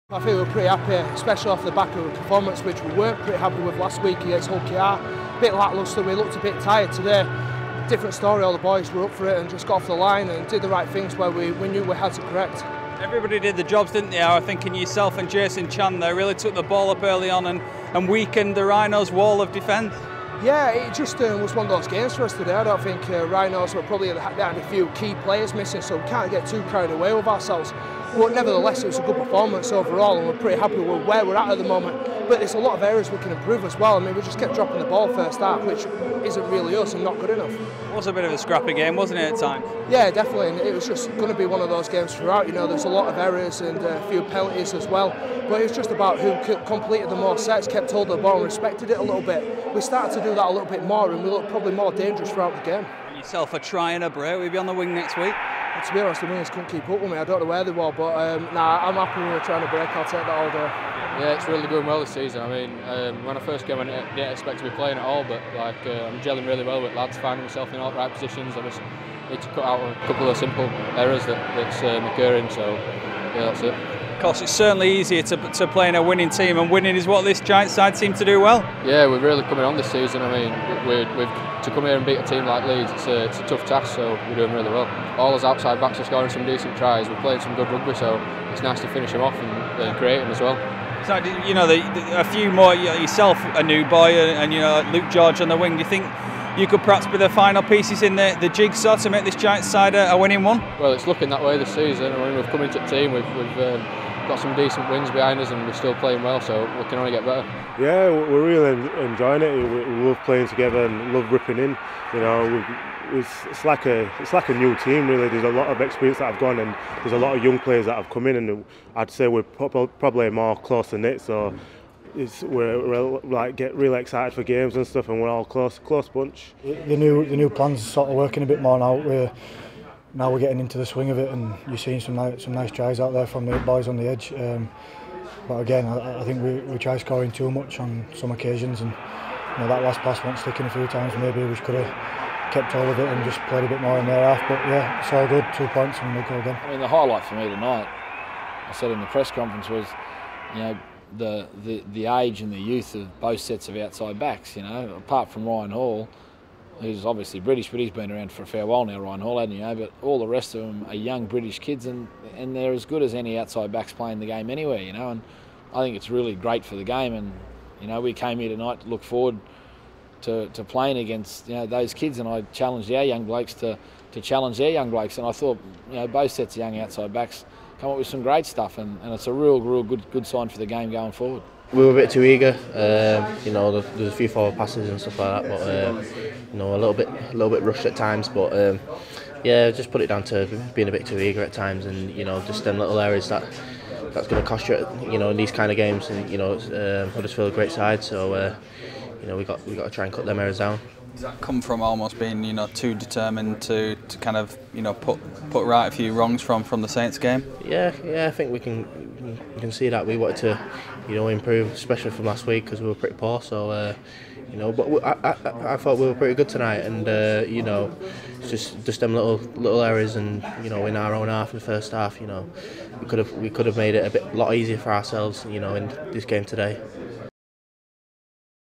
I think we're pretty happy, especially off the back of a performance which we weren't pretty happy with last week against Hull KR. A bit lacklustre, we looked a bit tired today. Different story, all the boys were up for it and just got off the line and did the right things where we knew we had to correct. Everybody did the jobs, didn't they? I think yourself and Jason Chan there really took the ball up early on and weakened the Rhinos' wall of defence. Yeah, it just was one of those games for us today. I don't think Rhinos were probably had a few key players missing, so we can't get too carried away with ourselves. But nevertheless, it was a good performance overall, and we're pretty happy with where we're at the moment. But there's a lot of areas we can improve as well. I mean, we just kept dropping the ball first half, which isn't really us and not good enough. It was a bit of a scrappy game, wasn't it, at times? Yeah, definitely. And it was just going to be one of those games throughout. You know, there's a lot of errors and a few penalties as well. But it was just about who completed the more sets, kept hold of the ball and respected it a little bit. We started to do that a little bit more, and we looked probably more dangerous throughout the game. Yourself a try and a break. We'll be on the wing next week. But to be honest, the wingers couldn't keep up with me. I don't know where they were, but I'm happy we were trying to break. I'll take that all day. Yeah, it's really going well this season. I mean, when I first came in, I didn't expect to be playing at all, but I'm gelling really well with lads, finding myself in all the right positions. I just need to cut out a couple of simple errors that's occurring, so yeah, that's it. Of course, it's certainly easier to play in a winning team, and winning is what this Giants side seem to do well. Yeah, we're really coming on this season. I mean, we've to come here and beat a team like Leeds, it's a tough task, so we're doing really well. All us outside backs are scoring some decent tries. We're playing some good rugby, so it's nice to finish them off and create them as well. So, you know, a few more, yourself a new boy, and you know, Luke George on the wing. Do you think you could perhaps be the final pieces in the jigsaw to make this Giants side a winning one? Well, it's looking that way this season. I mean, we've come into the team, we've got some decent wins behind us, and we're still playing well, so we can only get better. Yeah, we're really enjoying it. We love playing together and love ripping in. You know, it's like a new team really. There's a lot of experience that have gone, and there's a lot of young players that have come in, and I'd say we're probably more closer knit. So we're like get really excited for games and stuff, and we're all close bunch. The new plan's sort of working a bit more now. Now we're getting into the swing of it, and you're seeing some nice tries out there from the boys on the edge. But again, I think we try scoring too much on some occasions, and you know, that last pass wasn't sticking a few times. Maybe we could have kept hold of it and just played a bit more in their half. But yeah, it's all good. 2 points and we'll go again. I mean, the highlight for me tonight, I said in the press conference, was the age and the youth of both sets of outside backs. You know, apart from Ryan Hall, who's obviously British, but he's been around for a fair while now, Ryan Hall, hasn't he? But all the rest of them are young British kids, and they're as good as any outside backs playing the game anywhere, you know. And I think it's really great for the game. And you know, we came here tonight to look forward to playing against those kids, and I challenged our young blokes to challenge their young blokes. And I thought both sets of young outside backs come up with some great stuff, and it's a real good sign for the game going forward. We were a bit too eager, there's a few forward passes and stuff like that, but a little bit rushed at times. But yeah, just put it down to being a bit too eager at times, and just them little areas that's going to cost you, in these kind of games. And Huddersfield, a great side, so we got to try and cut them errors down. Does that come from almost being too determined to kind of put right a few wrongs from the Saints game? Yeah, I think we can see that we wanted to improve, especially from last week because we were pretty poor. So but I thought we were pretty good tonight, and it's just them little errors, and in our own half in the first half, we could have made it a lot easier for ourselves, in this game today.